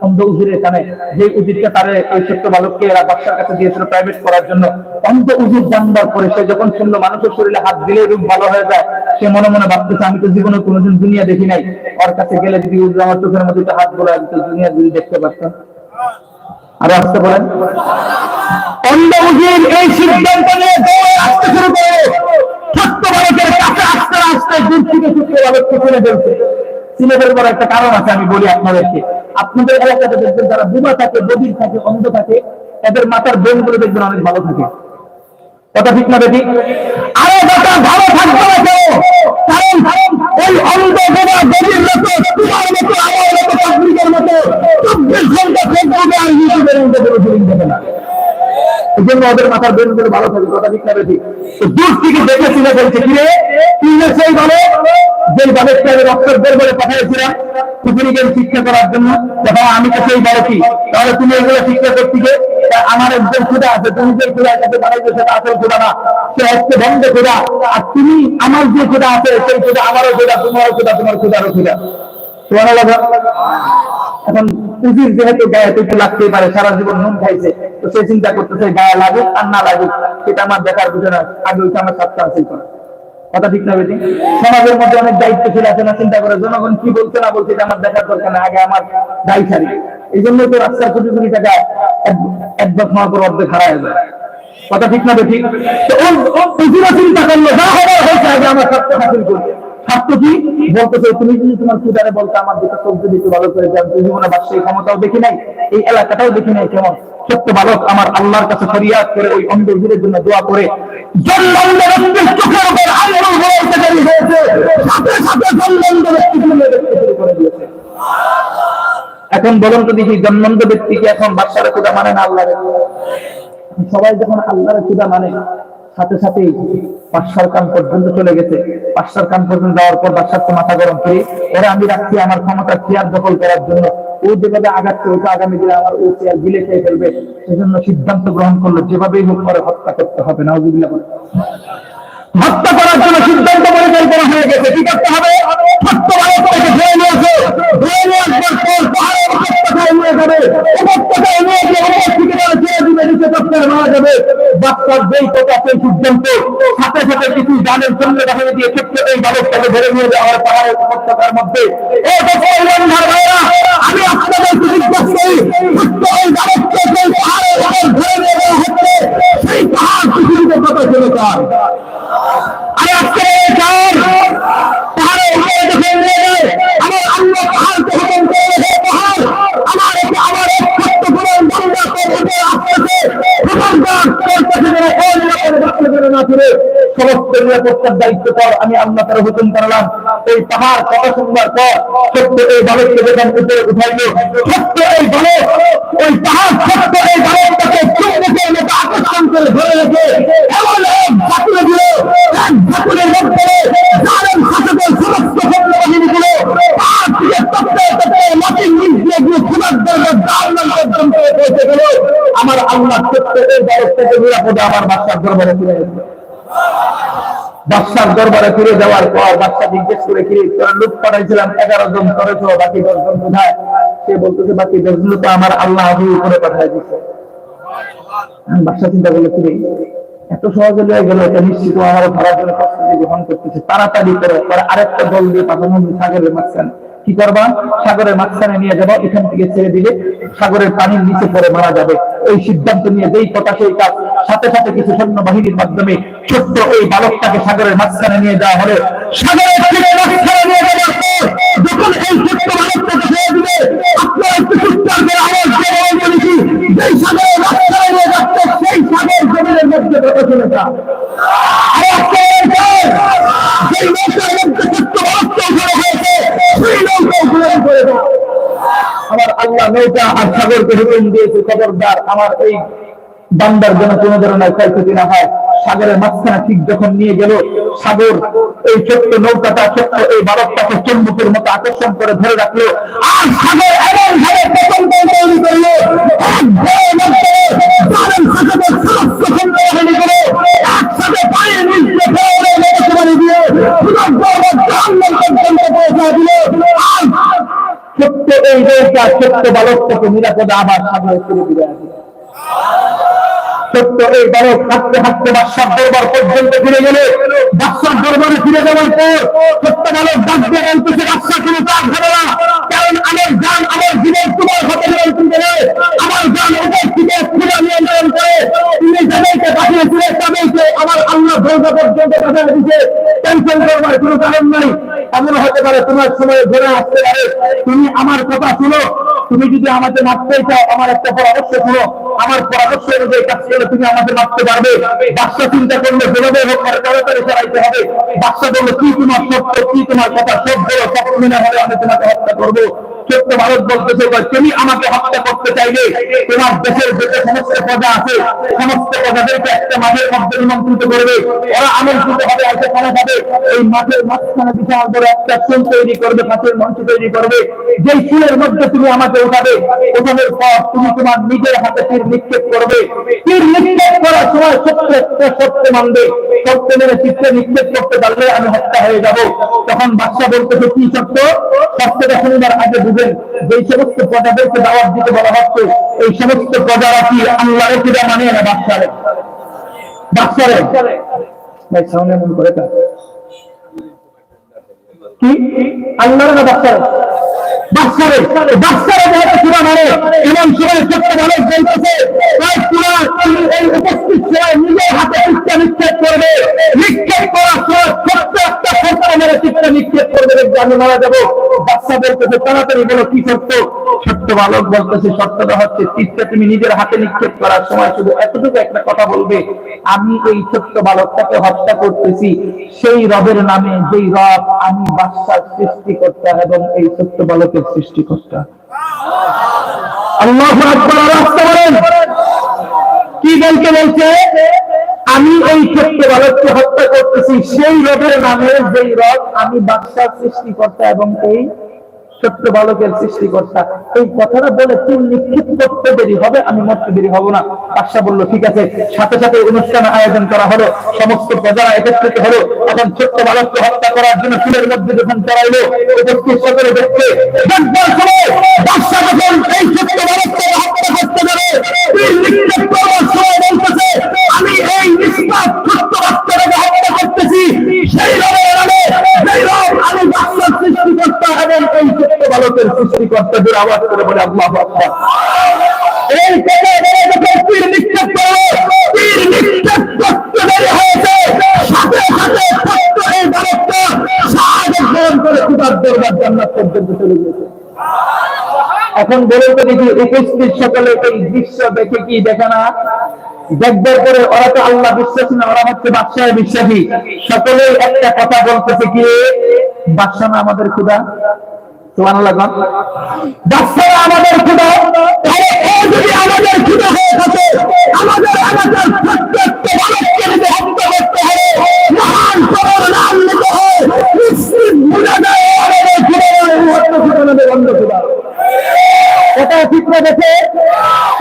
অন্ধ উজির এখানে যে উজিরটা তারে ওই ছোট্ট বালককে এরা বাচ্চার কাছে দিয়েছিল প্রাইভেট করার জন্য। অন্ধ উজির জানবার পরে সে যখন শুনলো মানুষের শরীরে হাত দিলে রূপ ভালো হয়ে যায়, সে মনে মনে ভাবতেছে আমি তো জীবনে কোনোদিন দুনিয়া দেখি নাই, ওর কাছে গেলে যদি উজির আমার চোখের মধ্যে হাত বলে দুনিয়া যদি দেখতে পারতাম। আরো আসতে বলেন। অন্ধ উজির এই সিদ্ধান্ত নিয়ে আসতে শুরু করে ছোট্ট বালকের কাছে আস্তে আস্তে দূর থেকে ছোট্ট বালককে চিনে ফেলছে। চিনে ফেলবার একটা কারণ আছে, আমি বলি আপনাদেরকে। আপনাদের এলাকাতে দেখবেন যারা বুবা থাকে, বধির থাকে, অন্ধ থাকে, এদের মাথার ব্রেন গুলো দেখবেন অনেক ভালো থাকে। কথা ঠিক না বেঠিক? আরে বাবা ভালো থাকবে না কেন? কারণ ওই অন্ধ বোবা বধির মতো তোমার মতো আমার মতো পাবলিকের মতো 24 ঘন্টা ফেসবুকে আর ইউটিউবের মধ্যে কোনো ফিলিং দেবে না। এই জন্য ওদের মাথার ব্রেন গুলো ভালো থাকে। কথা ঠিক না বেঠিক? দূর থেকে দেখে চিনে বলছে কিরে তুই সেই বলে যে বালককে আমি রক্তের দরবারে পাঠিয়েছিলাম পৃথিবীকে শিক্ষা করার জন্য, যখন আমি তো সেই বলছি, তাহলে তুমি এগুলো শিক্ষা করতে গিয়ে আমার একজন খোদা আছে, তুমি যে খোদার কাছে বানাইছো সেটা আসল খোদা না, সে হচ্ছে বন্ধ খোদা। আর তুমি আমার যে খোদা আছে সেই খোদা আমারও খোদা, তোমারও খোদা, তোমার খোদারও খোদা। এখন পুঁজির যেহেতু গায়ে একটু লাগতেই পারে, সারা জীবন নুন খাইছে, তো সে চিন্তা করতেছে গায়ে লাগুক আর না লাগুক সেটা আমার দেখার বিষয় না, আগে ওইটা আমার স্বার্থ হাসিল করা। কথা ঠিক না বেটি? সমাজের মধ্যে অনেক দায়িত্বশীল আছে না, চিন্তা করে জনগণ কি বলছে না বলছে এটা আমার দেখার দরকার না, আগে আমার দায়ী সারি। এই জন্য তো রাস্তার কোটি কোটি টাকা একবার হওয়ার পর অর্ধেক হারায় যায়। কথা ঠিক না বেটি? তো চিন্তা করলো যা হবার হয়েছে আগে আমার স্বার্থ হাসিল করবে। স্বার্থ কি বলতেছে, তুমি যদি তোমার খুদারে বলতে আমার দুটো চলতে দিতে ভালো করে যান, জীবনে বাদশাহী ক্ষমতাও দেখি নাই, এই এলাকাটাও দেখি নাই কেমন। ছোট্ট বালক আমার আল্লাহর কাছে ফরিয়াদ করে ওই অন্ধ উজিরের জন্য দোয়া করে চোখের উপর আঙুল বলতে দেরি হয়েছে, সাথে সাথে জন্মন্ধ ব্যক্তিগুলো দেখতে শুরু করে দিয়েছে। এখন বলুন তো দেখি জন্মন্ধ ব্যক্তিকে এখন বাদশার খোদা মানে না আল্লাহর? সবাই যখন আল্লাহর খুদা মানে, সাথে সাথে বাদশার কান পর্যন্ত চলে গেছে। বাদশার কান পর্যন্ত যাওয়ার পর বাদশার তো মাথা গরম করে, ওরা আমি রাখছি আমার ক্ষমতা চেয়ার দখল করার জন্য, ও যেভাবে আগাচ্ছে ওটা আগামী দিনে আমার ও চেয়ার গিলে খেয়ে ফেলবে। সেজন্য সিদ্ধান্ত গ্রহণ করলো যেভাবেই হোক করে হত্যা করতে হবে। নাউজুবিল্লাহ। হত্যা করার জন্য সিদ্ধান্ত পরিকল্পনা হয়ে গেছে। কি করতে হবে? হত্যা বালকটাকে ধরে নিয়েছে, ধরে নিয়ে আসবার পর পাহাড়ের উপত্যকায় নিয়ে যাবে, উপত্যকায় নিয়ে গিয়ে উপর থেকে তারা ছেড়ে দিবে, নিচে চক্করে মারা যাবে। বাচ্চার যেই কথা সেই সিদ্ধান্ত, সাথে সাথে কিছু জানের জন্য বাহিনী দিয়ে ছোট্ট এই বালকটাকে ধরে নিয়ে যাওয়ার পাহাড়ের উপত্যকার মধ্যে। আমি আপনাদের জিজ্ঞাসা করি, ছোট্ট এই বালককে সেই পাহাড়ের উপর ধরে নিয়ে যাওয়া হচ্ছে, সেই পাহাড় পৃথিবীতে কত ছিল তার? আরে আজকে পাহাড়ের উপরে যখন নিয়ে যায়, আমার আল্লাহ পাহাড়কে হুকুম করে, হে পাহাড় আমার একে আমার এক ছোট্ট করে বান্দা তোর উপরে আসতেছে, হুকুম কর তোর কাছে যেন ওই নিরাপদে বাঁচতে যেন না ফিরে, সমস্ত নিরাপত্তার দায়িত্ব কর। আমি আল্লাহ তার হুকুম করলাম। এই পাহাড় কথা শুনবার পর ছোট্ট এই বালককে যখন উপরে উঠাইল, ছোট্ট এই বালক ওই পাহাড় ছোট্ট এই বালকটাকে চুম্বকের মতো আকর্ষণ করে ধরে রেখে এমন এক ঝাঁকুড়ে দিল, এক ঝাঁকুড়ের মধ্যে জালেম শাসকের সমস্ত সৈন্যবাহিনীগুলো পাহাড় থেকে তপ্তে তপ্তে মাটির নিচ দিয়ে গিয়ে ক্ষুধার দরবার জাহান্নাম পর্যন্ত পৌঁছে গেল। আমার আল্লাহ ছোট্ট এই বালকটাকে নিরাপদে আমার বাদশার দরবারে ফিরে গেছে। বাদশার দরবারে ফিরে যাওয়ার পর বাদশা জিজ্ঞেস করে, কি তোরা লোক পাঠাইছিলাম 11 জন, করেছ বাকি 10 জন কোথায়? সে বলতেছে বাকি 10 জন তো আমার আল্লাহ আগে উপরে পাঠাই দিচ্ছে। বাদশা চিন্তা করলো, কি এত সহজে হয়ে গেল, এটা নিশ্চিত আমার ধরার জন্য প্রস্তুতি গ্রহণ করতেছে, তাড়াতাড়ি করে আরেকটা দল দিয়ে পাঠানো সাগরের মাঝখানে। কি করবা? সাগরের মাঝখানে নিয়ে যাবো, এখান থেকে ছেড়ে দিলে সাগরের পানির নিচে পড়ে মারা যাবে। এই সিদ্ধান্ত নিয়ে যেই কথা সেই কাজ, সাথে সাথে কিছু সৈন্য বাহিনীর মাধ্যমে ছোট্ট এই বালকটাকে সাগরের মাঝখানে নিয়ে যাওয়া হলো। সাগরের মাঝখানে নিয়ে যাওয়ার পর যখন এই ছোট্ট বালকটাকে ছেড়ে দিবে, আপনারা একটু চিৎকার করে আওয়াজ দিয়ে বলেছি, যেই সাগরের মাঝখানে নিয়ে যাচ্ছে সেই সাগর জমিনের মধ্যে কথা শুনে যা। যেই নৌকার মধ্যে ছোট্ট বালকটা উঠে হয়েছে সেই নৌকা উঠে করে দাও। আমার আল্লাহ নৌকা আর সাগরকে হুকুম দিয়েছে, খবরদার আমার এই বান্দার যেন কোনো ধরনের ক্ষয়ক্ষতি না হয়। সাগরের মাঝখানে ঠিক যখন নিয়ে গেল, সাগর এই ছোট্ট নৌকাটা ছোট্ট এই বালকটাকে চুম্বকের মতো আকর্ষণ করে ধরে রাখলো। আর সাগর এমন ভাবে প্রকল্প তৈরি করলো, একসাথে পানির নিচে দিয়ে ছোট্ট এই নৌকা ছোট্ট বালকটাকে নিরাপদে আবার সাগরে ফিরে ফিরে আসে। ছোট্ট এই বালক হাঁটতে হাঁটতে বাদশার দরবার পর্যন্ত ফিরে গেলে, বাদশার দরবারে ফিরে যাওয়ার পর ছোট্ট বালক ডাক দিয়ে বলতেছে, বাদশা তুমি তার হবে না, কারণ আমার জান আমার জীবন তোমার হাতে নিয়ন্ত্রণ করে, আমার জান উপর থেকে খুঁজে নিয়ন্ত্রণ করে। তুমি যাদেরকে পাঠিয়েছিলে তাদেরকে আমার আল্লাহ দরজা পর্যন্ত পাঠিয়ে দিচ্ছে, টেনশন করবার কোনো কারণ নাই। এমন হতে পারে তোমার সময় ধরে আসতে পারে, তুমি আমার কথা শুনো। তুমি যদি আমাকে মারতে চাও আমার একটা পরামর্শ শুনো, আমার পরামর্শ অনুযায়ী কাজ করলে তুমি আমাকে মারতে পারবে। বাদশা চিন্তা করলে যেভাবে হোক তাড়াতাড়ি চালাইতে হবে। বাদশা বললো, কি তোমার সত্য, কি তোমার কথা, সব বলো, সব মনে হবে আমি তোমাকে হত্যা করবো। ছোট্ট ভারত বলতেছে, তুমি আমাকে হত্যা করতে চাইলে তোমার দেশের যে সমস্ত প্রজা আছে সমস্ত প্রজাদেরকে একটা মাঠের মধ্যে নিমন্ত্রিত করবে, ওরা আমন্ত্রিত হবে, সেখানে যাবে। এই মাঠের মাঝখানে বিশাল বড় একটা চুল তৈরি করবে, কাঠের মঞ্চ তৈরি করবে। যেই চুলের মধ্যে তুমি আমাকে উঠাবে, ওঠানোর পর তুমি তোমার নিজের হাতে তীর নিক্ষেপ করবে। তীর নিক্ষেপ করার সময় সত্য মানবে, সত্য মেনে চিত্রে নিক্ষেপ করতে পারলে আমি হত্যা হয়ে যাব। তখন বাদশা বলতেছে, কি সত্য? সত্যটা শুনবার আগে বুঝেন, যেই সমস্ত প্রজাদেরকে দাওয়াত দিতে বলা হচ্ছে এই সমস্ত প্রজারা কি আল্লাহর কিরা মানে না বাদশারে? বাদশারে ভাই সামনে মন করে কি আল্লাহর না বাদশারে? বাদশারে বাদশারে যেহেতু কিরা মানে, এমন সময় ছোট্ট মানুষ বলতেছে, এই উপস্থিত সময় নিজের হাতে চিত্রা নিক্ষেপ করবে, নিক্ষেপ করার সময় ছোট্ট একটা সত্য মেরে চিত্রা নিক্ষেপ করবে, আমি মারা যাবো। বাদশা বলতেছে, তাড়াতাড়ি বলো কি সত্য? ছোট্ট বালক বলতেছে, সত্যটা হচ্ছে চিত্রা তুমি নিজের হাতে নিক্ষেপ করার সময় শুধু এতটুকু একটা কথা বলবে, আমি এই ছোট্ট বালকটাকে হত্যা করতেছি সেই রবের নামে, যেই রব আমি বাদশার সৃষ্টিকর্তা এবং এই ছোট্ট বালকের সৃষ্টিকর্তা। আল্লাহু আকবার। ইসরায়েলকে বলছে আমি এই ছোট্ট বালককে হত্যা করতেছি সেই রবের নামে, যেই রব আমি বাদশার সৃষ্টিকর্তা এবং এই ছোট্ট বালকের সৃষ্টিকর্তা। এই কথাটা বলে তিন নিক্ষিপ করতে দেরি হবে, আমি মরতে দেরি হব না। বাদশা বলল ঠিক আছে। সাথে সাথে অনুষ্ঠান আয়োজন করা হলো, সমস্ত প্রজারা একত্রিত হলো। এখন ছোট্ট বালককে হত্যা করার জন্য চুলের মধ্যে যখন চড়াইলো, উপস্থিত সকলে দেখতে বাদশা যখন এই ছোট্ট বালককে হত্যা করতে যাবে, তিন নিক্ষেপ করার সময় বলতেছে আমি এই নিষ্পাপ ছোট্ট বাচ্চাটাকে হত্যা করতেছি সেই রবের নামে, সেই রব আমি বাদশার সৃষ্টিকর্তা এবং এই ছোট্ট বালকের সৃষ্টিকর্তাদের আওয়াজ করে বলে আল্লাহু আকবার। এই কথা বলে যখন তীর নিক্ষেপ করলো, তীর নিক্ষেপ করতে দেরি হয়েছে, সাথে সাথে ছোট্ট এই বালকটা শাহাদাত বরণ করে খোদার দরবার জান্নাত পর্যন্ত চলে গেছে। এখন বলে তো দেখি উপস্থিত সকলে এই দৃশ্য দেখে কি দেখে না? দেখবার পরে ওরা তো আল্লাহ বিশ্বাসী না, ওরা হচ্ছে বাদশাহে বিশ্বাসী। সকলেই একটা কথা বলতেছে কি বাদশা না আমাদের খোদা, সুবহানাল্লাহ, বাদশা আমাদের খোদা। যদি আমাদের খোদা হয়ে থাকে আমাদের এলাকার প্রত্যেকটা বালককে যদি হত্যা করতে হবে, মহান খোদার নাম নিতে হয়, নিশ্চিত বোঝা যায় আমাদের খোদা অন্য খোদা নয়, অন্য খোদা। এটা ঠিক না দেখে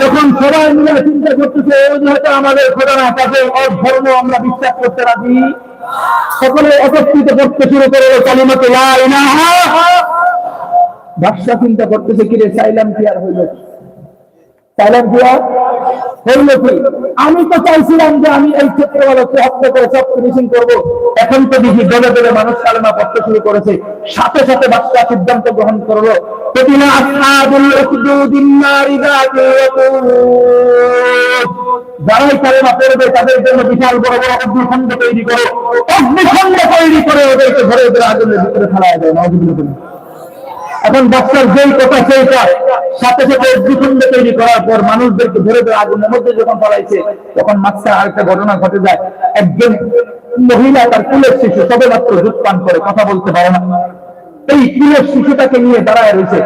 তখন সবাই মিলে চিন্তা করতেছে হয়তো আমাদের খোদা না, তাকে ওর ধর্ম আমরা বিশ্বাস করতে রাজি। সকলে একত্রিত করতে শুরু করে কালিমাতে লা ইলাহা। বাদশা চিন্তা করতেছে কিরে চাইলাম কি আর হইল, চাইলাম কি আর হইল কি? আমি তো চাইছিলাম যে আমি এই ক্ষেত্রবালককে হত্যা করে সব ফিনিশিং করবো। এখন তো দেখি দলে দলে মানুষ কালেমা পড়তে শুরু করেছে। সাথে সাথে বাদশা সিদ্ধান্ত গ্রহণ করলো কতিলা আসহাবুল উখদুদিন নারি যাতিল ওয়াকুদ, যারাই কালেমা পড়বে তাদের জন্য বিশাল বড় বড় অগ্নিখণ্ড তৈরি করো, অগ্নিখণ্ড তৈরি করে ওদেরকে ঘরে ঘরে আগুনের ভিতরে ফেলা যায় না। এখন বাদশার যেই কথা সেই কাজ, সাথে সাথে অগ্নিকুণ্ড তৈরি করার পর মানুষদেরকে ধরে ধরে আগুনের মধ্যে যখন ফেলাইছে, তখন মাঝখানে আরেকটা ঘটনা ঘটে যায়। একজন মহিলা তার কুলের শিশু সবে মাত্র দুধ পান করে, কথা বলতে পারে না। এই কুলের শিশুটাকে নিয়ে দাঁড়ায় রয়েছে,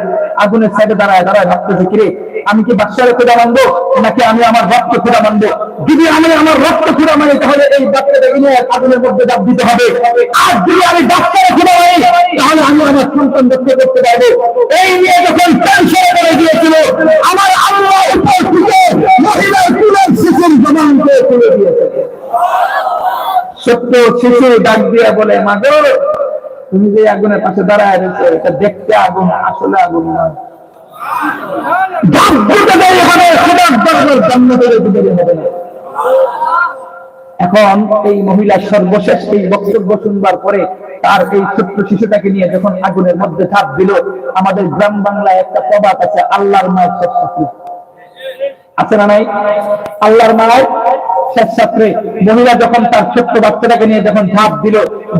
আগুনের সাইডে দাঁড়ায় দাঁড়ায় ভাবতেছে কিরে আমি কি বাদশার খোদা মানবো নাকি আমি আমার রক্ত খোদা মানবো? যদি আমি আমার রক্ত খোদা মানি তাহলে এই বাচ্চাটাকে নিয়ে আগুনের মধ্যে ডাব দিতে হবে, আর যদি আমি বাদশার খোদা মানি তাহলে আমি আমার সন্তান রক্ষা করতে পারবো। এই নিয়ে যখন টেনশন করে গিয়েছিল, আমার আল্লাহ উপর থেকে মহিলার কুলের শিশুর জবানকে তুলে দিয়েছে। সত্য শিশু ডাক দিয়ে বলে মা গো, তুমি যে আগুনের পাশে দাঁড়ায় রয়েছে এটা দেখতে আগুন, আসলে আগুন নয়। এখন এই মহিলা সর্বশেষ এই বক্তব্য শুনবার পরে তার এই ছোট্ট শিশুটাকে নিয়ে যখন আগুনের মধ্যে ঝাঁপ দিল, আমাদের গ্রাম বাংলায় একটা প্রবাদ আছে, আল্লাহর মায়ের শেষ ছাত্রী আছে না নাই? আল্লাহর মায়ের শেষ ছাত্রী মহিলা যখন তার ছোট্ট বাচ্চাটাকে নিয়ে যখন ঝাঁপ দিল,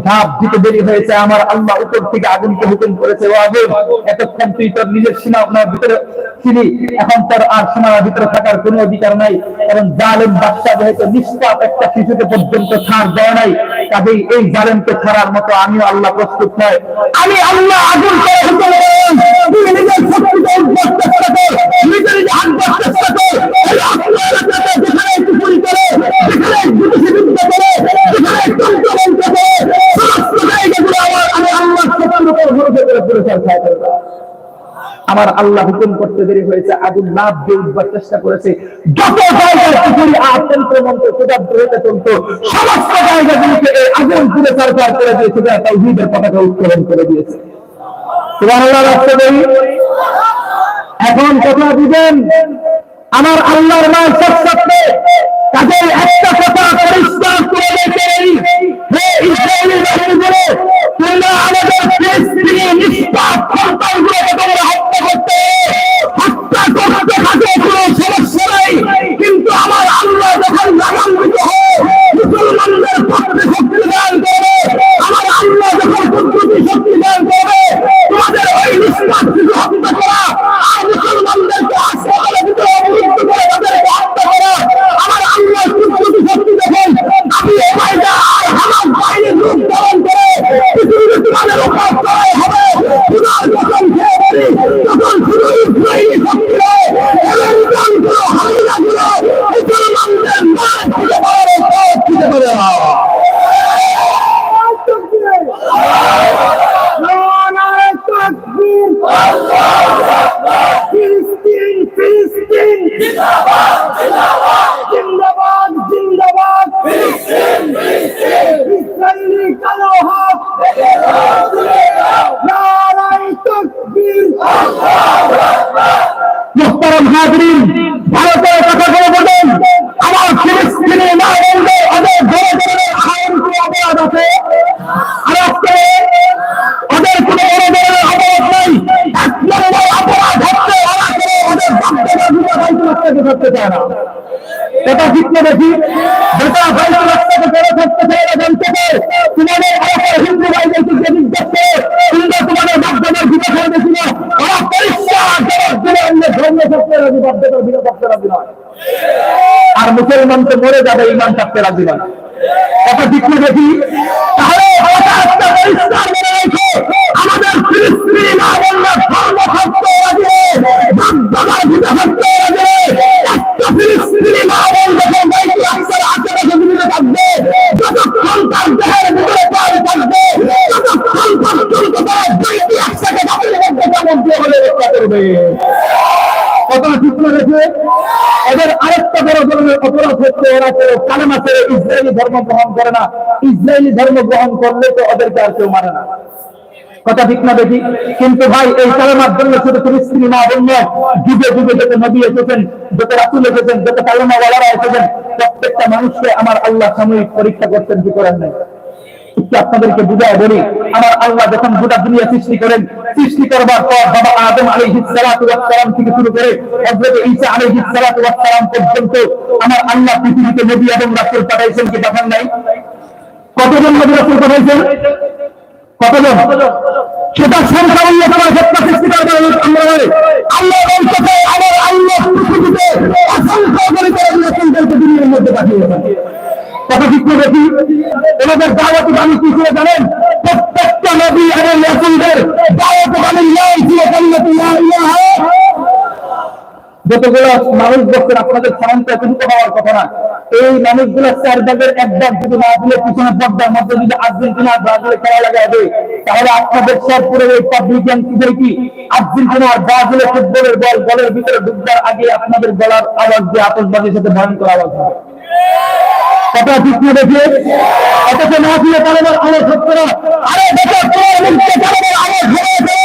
ঝাঁপ দিতে দেরি হয়েছে, আমার আল্লাহ উপর থেকে আগুনকে হুকুম করেছে, ও আগুন এতক্ষণ তুই তোর নিজের সীমার ভিতরে ছিলি, এখন তার আর সীমার ভিতরে থাকার কোনো অধিকার নাই। কারণ জালেম বাদশা যেহেতু নিষ্পাপ একটা শিশুকে পর্যন্ত ছাড় দেয় নাই, কাজেই এই জালেমকে ছাড়ার মতো আমিও আল্লাহ প্রস্তুত নয়। আমি আল্লাহ আগুন করে হুকুম করলাম, তুই নিজের শক্তিকে উদ্ধার চেষ্টা কর, নিজের হাত চেষ্টা কর, যেখানে চুরি করে, যেখানে যুদ্ধ করে, যেখানে তন্ত্র করে, সমস্ত জায়গাগুলো আমি আল্লাহ শক্তির উপর ভরসা করে পরিচার খায়। আমার আল্লাহ হুকুম করতে দেরি হয়েছে, আগুন লাভ দিয়ে উঠবার চেষ্টা করেছে। যত জায়গায় পুকুরি আতন্ত্র মন্ত্র ক্ষুধার্ত হতে চলত, সমস্ত জায়গাগুলিকে এই আগুন পুরে সরকার করে দিয়েছে, তাওহীদের পতাকা উত্তোলন করে দিয়েছে। সুবহানাল্লাহ। এখন কথা বুঝেন, আমার আল্লাহর নাম সত্যি, তাদের একটা কথা পরিষ্কার করে দেখেই হে ইসরায়েলি বাহিনীগুলো, তোমরা আমাদের ফিলিস্তিনি নিষ্পাপ সন্তানগুলোকে তোমরা হত্যা করতে থাকে, কোনো সমস্যা নেই, কিন্তু আমার আল্লাহ যখন লাগান্বিত হয় মুসলমানদের পক্ষে শক্তি দান করবে, আমার আল্লাহ যখন কুদরতি শক্তি দান করবে, তোমাদের ওই নিষ্পাপ শিশু হত্যা করা আর মুসলমানদেরকে হাসপাতালের ভিতরে অবরুদ্ধ করে তাদেরকে হত্যা করা, আমার আল্লাহ কুদরতি শক্তি দেখেন। আমি এবার আর আমার বাইরে রূপ ধারণ করে জিন্দাবাদ জিন্দাবাদ ইসরায়েলি কালো হাত নারায়ে তাকবীর মুহতারাম হাজরিন ভারতের কথা বলবেন আমার ফিলিস্তিনি না বলবে ওদের বড় ধরনের আইনগত অপরাধ আছে আর আজকে ওদের কোনো বড় ধরনের অপরাধ নাই এক নম্বর অপরাধ হচ্ছে ওরা করে ওদের বাচ্চাদের দুটো বাইতুল করতে চায় না এটা ঠিক না দেখি যেটা বাইতুল করে থাকতে চায় না জানতে চায় তোমাদের এলাকার হিন্দু ভাইদেরকে যে জিজ্ঞাসা তোমরা তোমাদের বাচ্চাদের দুটো করে দেখি না ওরা পরিষ্কার জবাব দিলে অন্য ধর্ম থাকতে রাজি বাধ্যতার বিরোধ থাকতে রাজি নয় আর মুসলমান তো মরে যাবে ইমান থাকতে রাজি নয় কথা ঠিক না দেখি তাহলে একটা পরিষ্কার মনে রেখো আমাদের ফিলিস্তিনি না বললে ধর্ম থাকতে রাজি বাধ্যতার বিরোধ থাকতে রাজি একটা ফিলিস্তিনি না বললে বাইতুল আকসার আশেপাশে জীবিত থাকবে যতক্ষণ তার দেহের ভিতরে প্রাণ থাকবে ততক্ষণ পর্যন্ত তারা বাইতুল আকসাকে বাতিল করতে কেমন হলে রক্ষা করবে কতটা ঠিক রয়েছে এদের আরেকটা বড় ধরনের অপরাধ হচ্ছে ওরা কেউ কালেমা ছেড়ে ইসরায়েলি ধর্ম গ্রহণ করে না ইসরায়েলি ধর্ম গ্রহণ করলে তো ওদেরকে আর কেউ মানে না কথা ঠিক না দেখি কিন্তু ভাই এই কালেমার জন্য শুধু ফিলিস্তিনি না বলল যুগে যুগে যত নবী এসেছেন যত রাসূল এসেছেন যত কালেমাওয়ালারা এসেছেন প্রত্যেকটা মানুষকে আমার আল্লাহ সাময়িক পরীক্ষা করতেন কি করেন নাই একটু আপনাদেরকে বুঝায় বলি আমার আল্লাহ যখন গোটা দুনিয়া সৃষ্টি করেন সৃষ্টি করবার পর বাবা আদম আলাইহিস সালাতু ওয়াস সালাম থেকে শুরু করে হযরত ঈসা আলাইহিস সালাতু ওয়াস সালাম পর্যন্ত আমার আল্লাহ পৃথিবীতে নবী এবং রাসূল পাঠাইছেন কি পাঠান নাই কতজন নবী রাসূল পাঠাইছেন কতজন সেটা সংখ্যা উল্লেখ করার ক্ষেত্রে সৃষ্টি করবার আমরা আল্লাহ বলতে আমার আল্লাহ পৃথিবীতে অসংখ্য গণিত রাসূলদেরকে দুনিয়ার মধ্যে পাঠিয়েছেন কথা ঠিক করে দেখি এনাদের দাওয়াতি বাণী কি ছিল জানেন প্রত্যেকটা নবী এবং রাসূলদের দাওয়াতি বাণীর নাম ছিল কালিমাতু লা ইলাহা যতগুলো মানুষ বলছেন আপনাদের সামনে এতটুকু হওয়ার কথা না এই মানুষগুলো চার ভাগের এক ভাগ যদি না দিলে পিছনে পর্দার মধ্যে যদি আর্জেন্টিনা ব্রাজিলে খেলা লাগাবে তাহলে আপনাদের শেরপুরের এই পাবলিকান কি আর্জেন্টিনা আর ব্রাজিলের ফুটবলের বল বলের ভিতরে ঢুকবার আগে আপনাদের গলার আওয়াজ দিয়ে আতশবাজির সাথে ভয়ঙ্কর আওয়াজ হবে কথা ঠিক না দেখে অথচ না দিয়ে কালেমার আওয়াজ হচ্ছে না আরে দেখো তোমার মুখে কালেমার আওয়াজ হয়েছে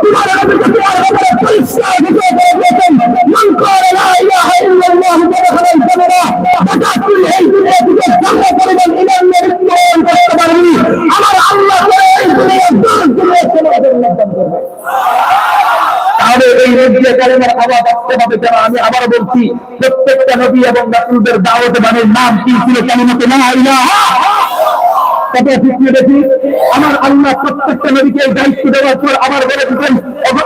তোমার মুখে তোমার ব্যাপারে পরিষ্কার ভিডিও করে দিয়েছেন মান করে লা ইলাহা ইল্লাল্লাহু মুহাম্মাদুর রাসূলুল্লাহ এটা তুই এই দুনিয়া থেকে জান্নাত পরিমাণ ইমান নির্ধারণ করতে পারবি আমার আল্লাহ করে এই দুনিয়া দূর দূরে চলে যাবেন করবে তাহলে এই নবী কালেমার আওয়াজ আসতে হবে যারা আমি আবার বলছি প্রত্যেকটা নবী এবং রাসূলদের দাওয়াতে বাণীর নাম কি ছিল কালিমাতু লা ইলাহা কত ঠিক দেখি আমার আল্লাহ প্রত্যেকটা নবীকে দায়িত্ব দেওয়ার পর আবার বলে দিতেন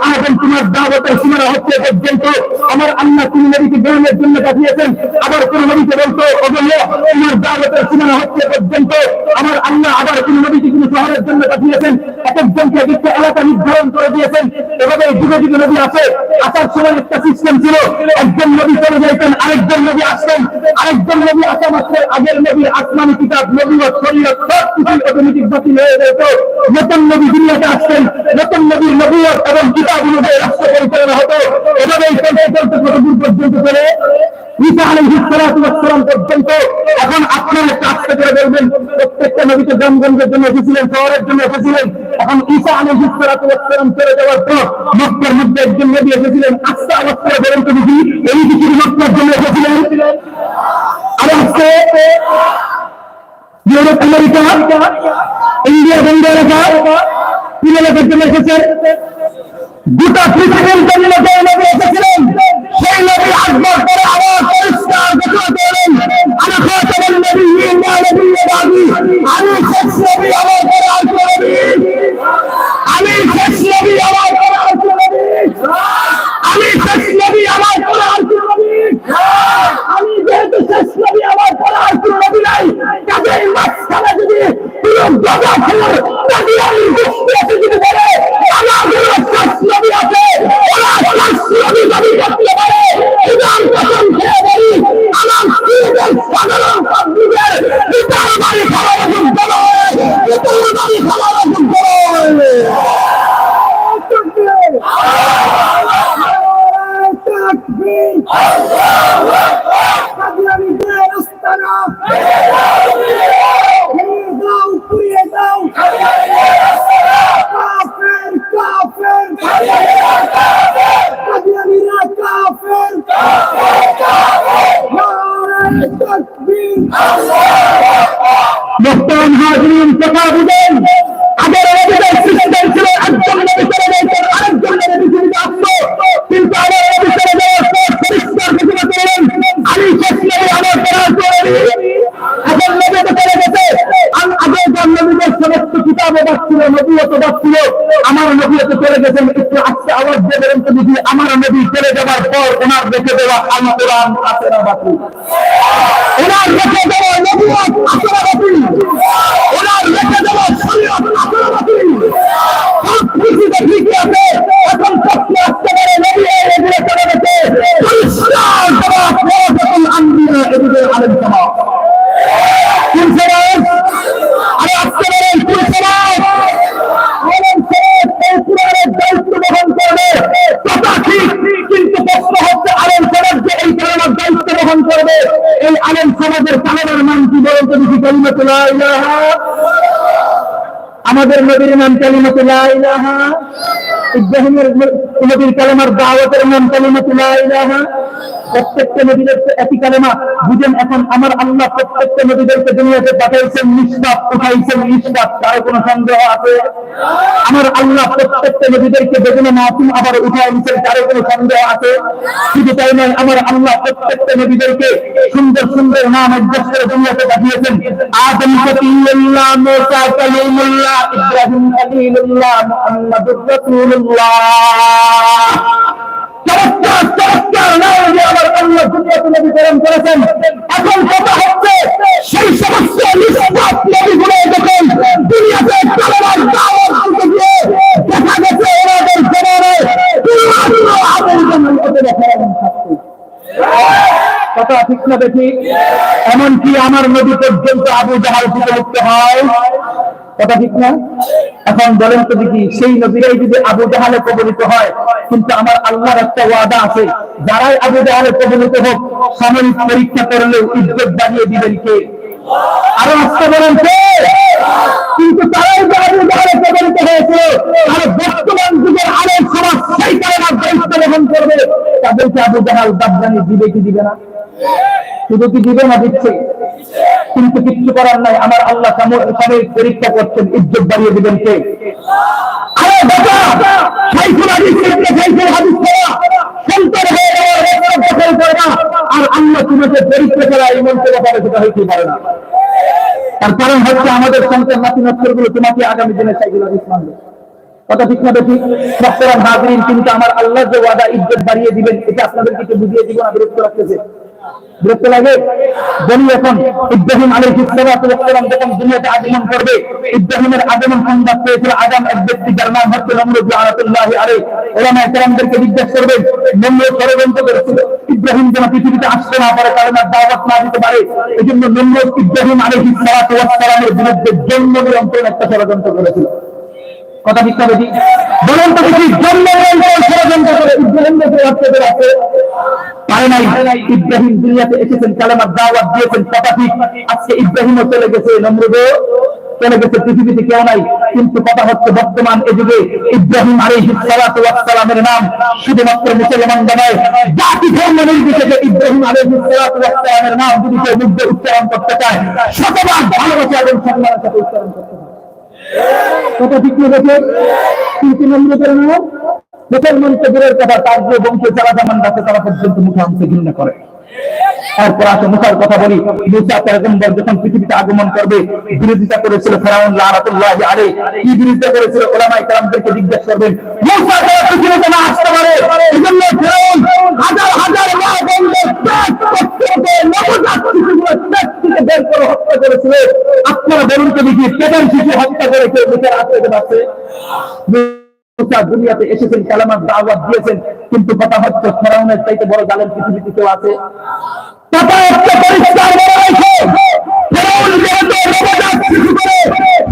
আদম তোমার দাওয়াতের সীমানা হচ্ছে পর্যন্ত আমার আল্লাহ কোন নবীকে জ্ঞানের জন্য পাঠিয়েছেন আবার কোন নবীকে বলতো তোমার দাওয়াতের সীমানা হচ্ছে পর্যন্ত আমার আল্লাহ আবার কোন নবীকে কোন শহরের জন্য পাঠিয়েছেন এক একজনকে একটা এলাকা নির্ধারণ করে দিয়েছেন এভাবে যুগে যুগে নবী আছে আসার সময় একটা সিস্টেম ছিল একজন নবী চলে যাইতেন আরেকজন নবী আসতেন আরেকজন নবী আসা মাত্র আগের নবীর আসমানি কিতাব নবুয়ত শরীয়ত সব কিছু অটোমেটিক বাতিল হয়ে যেত নতুন নবী দুনিয়াতে আসতেন নতুন নবীর নবুয়ত এবং কিতাব অনুযায়ী রাষ্ট্র পরিচালনা হতো এভাবেই চলতে চলতে কতদূর পর্যন্ত চলে ঈসা আলাইহিস সালাতু ওয়াস সালাম পর্যন্ত এখন আপনারা একটা আস্তে করে বলবেন প্রত্যেকটা নবী তো গ্রামগঞ্জের জন্য এসেছিলেন শহরের জন্য এসেছিলেন এখন ঈসা আলাইহিস সালাতু ওয়াস সালাম চলে যাওয়ার পর মক্কার মধ্যে একজন নবী এসেছিলেন আস্তে আস্তে বলেন তো দেখি এই কিছু মক্কার জন্য এসেছিলেন আর আজকে ইউরোপ আমেরিকা ইন্ডিয়া বাংলাদেশ এলাকার জন্য এসেছেন গোটা পৃথিবীর জন্য যে নবী এসেছিলেন সেই নবী আসবার পরে আবার পরিষ্কার ঘোষণা করলেন আমি খাতামুন নবিয়্যিন ওয়া নবিয়্যুল বাদি আমি শেষ নবী আমার পরে আর কোন নবী আমি শেষ নবী আমার পরে আর কোন নবী আমি শেষ নবী আমার পরে আর কোন নবী আমি যেহেতু শেষ নবী আমার পরে আর কোন নবী নাই কাজেই মাঝখানে যদি পুরো গদা খেলার নবী আমি বুঝতে যদি বলে আমার শেষ নবী আছে ওরা শেষ নবী নবী করতে পারে ইমাম কসম খেয়ে বলি আমার সিদের সাধারণ পাবলিকের পিতার বাড়ি খাওয়ার যোগ্য নয় পিতার বাড়ি খাওয়ার যোগ্য নয় তাকবীর কাদিয়ানীদের আস্তানা ভেঙে দাও, পুড়িয়ে দাও। কাফের কাফের কাদিয়ানীরা কাফের। নারে তাকবীর। মুহতারাম হাজিরিন, কথা বুঝেন, আগের নবীদের সিস্টেম ছিল একজন নবী চলে গেছেন, আরেকজন নবী পৃথিবীতে আসলো, কিন্তু আমার নবী চলে যাওয়ার পর পরিষ্কার ঘোষণা করলেন আলী শেষ নবী, আমার পরার নবী। এখন নবী তো চলে গেছে, আগেকার নবীদের সমস্ত কিতাবে বাঁচছিল, নবীয়ত বাঁচছিল, আমার নবীয়ত চলে গেছেন। একটু আজকে আওয়াজ দিয়ে বলেন তো দেখি, আমার নবী চলে যাবার পর ওনার রেখে দেওয়া আল কোরআন আছে না বাকি? ওনার রেখে দেওয়া নবুয়ত আছে না বাকি? ওনার রেখে দেওয়া শরীয়ত আছে না বাকি? সব কিছুতে ঠিকই আছে। এখন প্রশ্ন আসতে পারে, নবী এগুলো চলে গেছে, পরিষ্কার জবাব ওয়ারাসাতুল আম্বিয়া, এগুলোর আলেম সমাজ। কোন সমাজ? আরে আসতে পারেন কোন সমাজ? আলেম সমাজ এই কোরআনের দায়িত্ব বহন করবে, কথা ঠিক, কিন্তু প্রশ্ন হচ্ছে আলেম সমাজ যে এই কালেমার দায়িত্ব বহন করবে, এই আলেম সমাজের কালেমার নাম কি বলেন তো দেখি? কালিমাতুল লা ইলাহা। আমাদের নবীর নাম কালিমাতুল লা ইলাহা। ইব্রাহিমের নবীর কালেমার দাওয়াতের নাম কালিমাতুল লা ইলাহা। প্রত্যেকটা নবীদের একই কালেমা। বুঝেন, এখন আমার আল্লাহ প্রত্যেকটা নবীদেরকে দুনিয়াতে পাঠাইছেন, নিষ্পাপ উঠাইছেন, নিষ্পাপ, কারো কোনো সন্দেহ আছে? আমার আল্লাহ প্রত্যেকটা নবীদেরকে বেদনা মাসুম আবার উঠাই নিচ্ছেন, কারো কোনো সন্দেহ আছে? শুধু তাই নয়, আমার আল্লাহ প্রত্যেকটা নবীদেরকে সুন্দর সুন্দর নাম অভ্যাস করে দুনিয়াতে পাঠিয়েছেন। আদম খলিলুল্লাহ, মুসা কালিমুল্লাহ, ইব্রাহিম খলিলুল্লাহ, মুহাম্মাদুর রাসূলুল্লাহ। চমৎকার চমৎকার নাম দিয়ে আমার আল্লাহ দুনিয়াতে নবী প্রেরণ করেছেন। এখন কথা হচ্ছে, সেই সমস্ত নিষ্পাপ নবীগুলো যখন দুনিয়াতে কালেমার দাওয়াত দিতে গিয়ে দেখা গেছে ওনাদের জমানায় শুধুমাত্র আবু জাহল ওদের ফেরাউন থাকতো। কথা ঠিক না দেখি? এমনকি আমার নবী পর্যন্ত আবু জাহল থেকে মুক্ত হয়। কথা ঠিক না? এখন বলেন তো দেখি, সেই নবীরাই যদি আবু জাহালে প্রবলিত হয়, কিন্তু আমার আল্লাহর একটা ওয়াদা আছে, যারাই আবু জাহালে প্রবলিত হোক, সামরিক পরীক্ষা করলেও ইজ্জত বাড়িয়ে দিবেন কে? আরো আসতে বলেন কে? কিন্তু তারাই যে আবু জাহালে প্রবলিত হয়েছিল, আর বর্তমান যুগের আলেম সমাজ সেই কারণে দায়িত্ব গ্রহণ করবে, তাদেরকে আবু জাহাল দাবদানি দিবে কি দিবে না? শুধু কি দিবে না? দিচ্ছে। কিন্তু কিচ্ছু করার নাই, আমার আল্লাহ সাময়িক পরীক্ষা করছেন, ইজ্জত বাড়িয়ে দিবেন কে? আরে বাবা, সাইফুল হাদিস থেকে সাইফুল হাদিস করা, সন্তান হয়ে যাওয়ার রেকর্ড দখল করে না, আর আল্লাহ তোমাকে পরীক্ষা করা এই মন্ত্রে ব্যাপারে সেটা হইতে পারে না। তার কারণ হচ্ছে আমাদের সন্তান নাতি নক্ষর গুলো তোমাকে আগামী দিনে সাইফুল হাদিস মানবে। কথা ঠিক না দেখি? মুহতারাম হাজিরিন, কিন্তু আমার আল্লাহ যে ওয়াদা ইজ্জত বাড়িয়ে দিবেন, এটা আপনাদের কিছু বুঝিয়ে দিব না? বিরক্ত রাখতেছে? বিরক্ত লাগে? বলি, এখন ইব্রাহিম আলাইহিস সালাতু ওয়াস সালাম যখন দুনিয়াতে আগমন করবে, ইব্রাহিমের আগমন সংবাদ পেয়েছিল আদম এক ব্যক্তি, যার নাম হচ্ছে নমরুদ লাআনাতুল্লাহি আলাইহি। ওলামায়ে কেরামদেরকে জিজ্ঞেস করবেন, নমরুদ ষড়যন্ত্র করেছিল ইব্রাহিম যেন পৃথিবীতে আসতে না পারে, কালেমার দাওয়াত না দিতে পারে, এই জন্য নমরুদ ইব্রাহিম আলাইহিস সালাতু ওয়াস সালামের বিরুদ্ধে জন্ম নিয়ন্ত্রণ একটা ষড়যন্ত্র করেছিল। কথা ঠিক না বেশি? বলুন তো দেখি, জন্ম নিয়ন্ত্রণ ষড়যন্ত্র করে ইব্রাহিম আছে? পারে নাই। ইব্রাহিম দুনিয়াতে এসেছেন, কালেমার দাওয়াত দিয়েছেন, কথা ঠিক। আজকে ইব্রাহিমও চলে গেছে, নমরুদও চলে গেছে, পৃথিবীতে কেউ নাই। কিন্তু কথা হচ্ছে, বর্তমান এ যুগে ইব্রাহিম আলাইহিস সালাতু ওয়াস সালামের নাম শুধুমাত্র মুসলমান নয়, জাতি ধর্ম নির্বিশেষে ইব্রাহিম আলাইহিস সালাতু ওয়াস সালামের নাম যদি কেউ মুখে উচ্চারণ করতে চায়, শতবার ভালোবাসা এবং সম্মানের সাথে উচ্চারণ করতে হয়। কথা ঠিক লেগেছে? কিন্তু নমরুদের নাম মুসলমানকে দূরের কথা, তার যে বংশে যারা জামান আছে তারা পর্যন্ত মুখে আনতে ঘৃণা করে। এরপর আসে মুসার কথা বলি। মুসা পয়গম্বর যখন পৃথিবীতে আগমন করবে, বিরোধিতা করেছিল ফেরাউন লাআনাতুল্লাহি আলাইহি। কি বিরোধিতা করেছিল? ওলামায়ে কেরামদেরকে জিজ্ঞেস করবেন, মুসা যারা পৃথিবীতে না আসতে পারে, এজন্য ফেরাউন হাজার হাজার মা বোনদের ত্যাগ করতে নবজাত শিশুগুলো ত্যাগ থেকে বের করে হত্যা করেছিল। আপনারা বলুন তো দেখি, পেটের শিশু হত্যা করে কেউ মুসার আশ্রয় পাচ্ছে? দুনিয়াতে এসেছেন, কালেমার দাওয়াত দিয়েছেন, কিন্তু কথা হচ্ছে ফেরাউনের চাইতে বড় জালেম পৃথিবীতে কেউ আছে? কথা হচ্ছে পরিষ্কার বলে রাখো, ফেরাউন যেহেতু নবজাত শিশু করে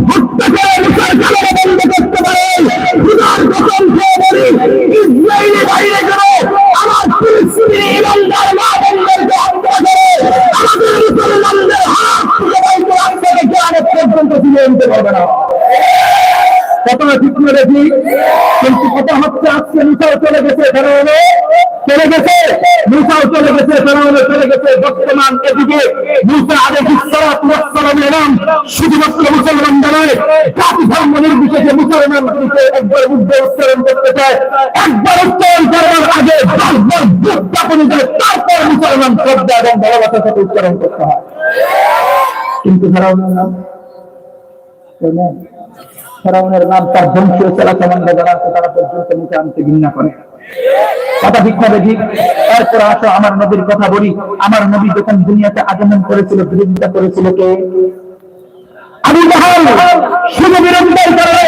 হত্যা করে মুসার কালেমা বন্ধ করতে পারে, খোদার কসম খেয়ে বলি, ইসরায়েলি বাইরে গেল আমার ফিলিস্তিনি ইমানদার মা বোনদের হবে না? কতটা ঠিক করে দেখি। কিন্তু কথা হচ্ছে আজকে মুসাও চলে গেছে, ফেরাউনও চলে গেছে, মুসাও চলে গেছে, ফেরাউনও চলে গেছে। বর্তমান এদিকে মুসা আলাইহিস সালাতু ওয়াস সালামের নাম শুধুমাত্র মুসলমানরা নয়, জাতি ধর্ম নির্বিশেষে মুসলমানদেরকে একবার উচ্চারণ করতে চায়। একবার উচ্চারণ করবার আগে 10 বার উচ্চারণ করে তারপর মুসলমান শ্রদ্ধা এবং ভালোবাসার সাথে উচ্চারণ করতে হয়। কিন্তু ফেরাউনের নাম ফেরাউনের নাম তার বংশীয় চেলাচালানরা যারা আছে তারা পর্যন্ত মুখে আনতে ঘৃণা করে। কথা ঠিক না দেখি। তারপর আসো আমার নবীর কথা বলি। আমার নবী যখন দুনিয়াতে আগমন করেছিল, বিরোধিতা করেছিল কে? আবু জাহল। শুধু বিরোধিতার কারণে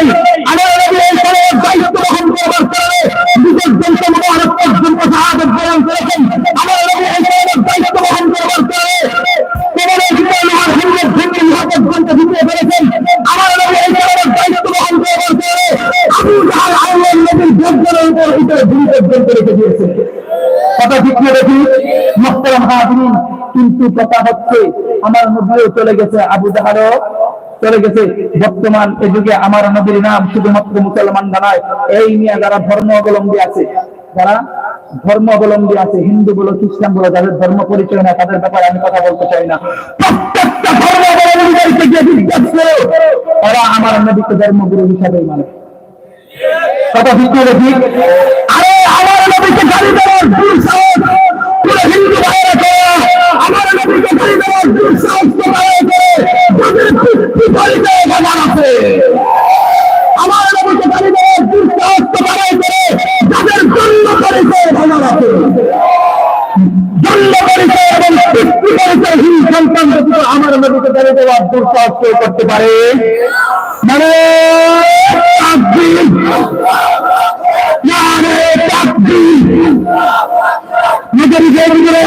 আমার নবী এই সময়ের দায়িত্ব বহন করবার কারণে বিপর্যন্ত মুবারক পর্যন্ত শাহাদাত বরণ করেছেন। আমার নবী এই সময়ের দায়িত্ব বহন করবার কারণে কোমরের ভিতরে লোহার হেলমেট ভেঙে লোহা পর্যন্ত ঢুকিয়ে ফেলেছেন। আমার নবী এই সময়ের দায়িত্ব বহন করবার কারণে আবু জাহল আল্লাহর নবীর গর্দনের উপর ভিতরে গুলি পর্যন্ত রেখে দিয়েছে। কথা ঠিক না দেখি। মুহতারাম হাজিরিন, কিন্তু কথা হচ্ছে আমার নবীও চলে গেছে, আবু জাহলও চলে গেছে। বর্তমান এই যুগে আমার নবীর নাম শুধুমাত্র মুসলমান নয়, এই নিয়ে যারা ধর্ম অবলম্বী আছে, যারা ধর্ম অবলম্বী আছে, হিন্দু বলো খ্রিস্টান বলো, যাদের ধর্ম পরিচয় না তাদের ব্যাপারে আমি কথা বলতে চাই না। প্রত্যেকটা ধর্ম অবলম্বীদেরকে যে জিজ্ঞাসা করো, তারা আমার নবীকে ধর্মগুরু হিসাবে মানে। কথা ঠিক করে ঠিক। আরে আমার নবীকে গালি দেওয়ার দুঃসাহস পুরো হিন্দু ভাইয়েরা করে, আমার নবীকে গালি দেওয়ার দুঃসাহস করে যাদের পিতৃ পরিচয় বাজার আছে। আমার নবীকে গালি দেওয়ার দুঃসাহস করে যাদের জন্ম পরিচয় বাজার আছে। জন্ম পরিচয় এবং পিতৃ পরিচয়হীন সন্তান ব্যতীত আমার নবীকে গালি দেওয়ার দুঃসাহস কেউ করতে পারে মানে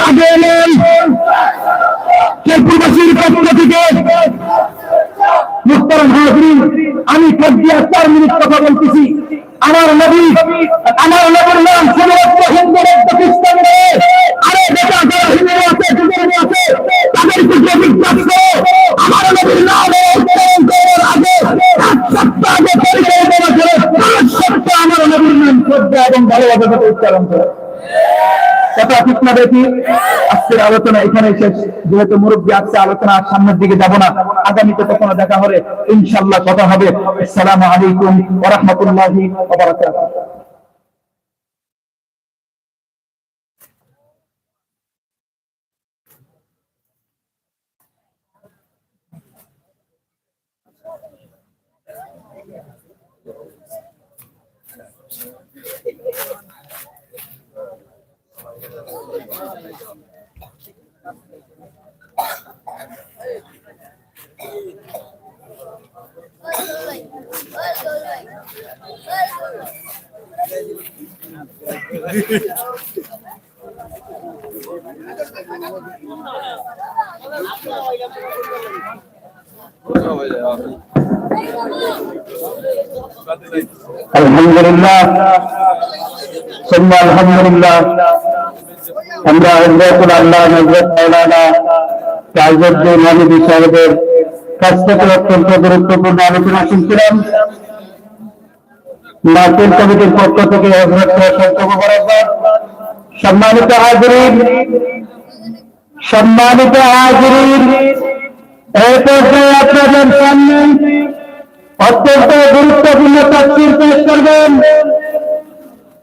আগে এলেন শেরপুরবাসীর পক্ষ থেকে। মুহতারাম হাজিরিন, আমি 4 মিনিট কথা বলতেছি। আমার নবীর নাম শুধুমাত্র হিন্দু খ্রিস্টান নয়, আরে বেটা যারা হিন্দু আছে যুবরানী আছে তাদেরকে যে জিজ্ঞাসা আমার নবীর নাম উচ্চারণ করার আগে 1 সপ্তাহ আগে পরিচয় দেওয়া ছিল, 5 সপ্তাহ আমার নবীর নাম শ্রদ্ধা এবং ভালোবাসার সাথে উচ্চারণ করে। কথা ঠিক না দেখি। আজকের আলোচনা এখানে শেষ। যেহেতু মুরব্বী আসছে, আলোচনা সামনের দিকে যাব না, আগামীতে কখনো দেখা হবে ইনশাআল্লাহ কথা হবে। আসসালামু আলাইকুম ওয়া রাহমাতুল্লাহি ওয়া বারাকাতুহু। আলহামদুলিল্লাহ, আলহামদুলিল্লাহ। আমরা আল্লাহ হযরত মাওলানা তাজউদ্দিন মালিকি সাহেবের কাছ থেকে অত্যন্ত গুরুত্বপূর্ণ আলোচনা শুনছিলাম। মাহফিল কমিটির পক্ষ থেকে হযরতকে অসংখ্য মোবারকবাদ। সম্মানিত হাজিরিন, এই পর্যায়ে আপনাদের সামনে অত্যন্ত গুরুত্বপূর্ণ তাফসীর পেশ করবেন।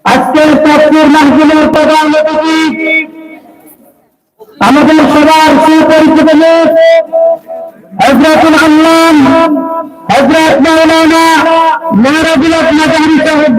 আজকের তাফসীর মাহফিলের প্রধান অতিথি আমাদের সবার সুপরিচিত লোক হযরতুল আল্লাম হযরত মাওলানা নারাজুল মাদানী সাহেব।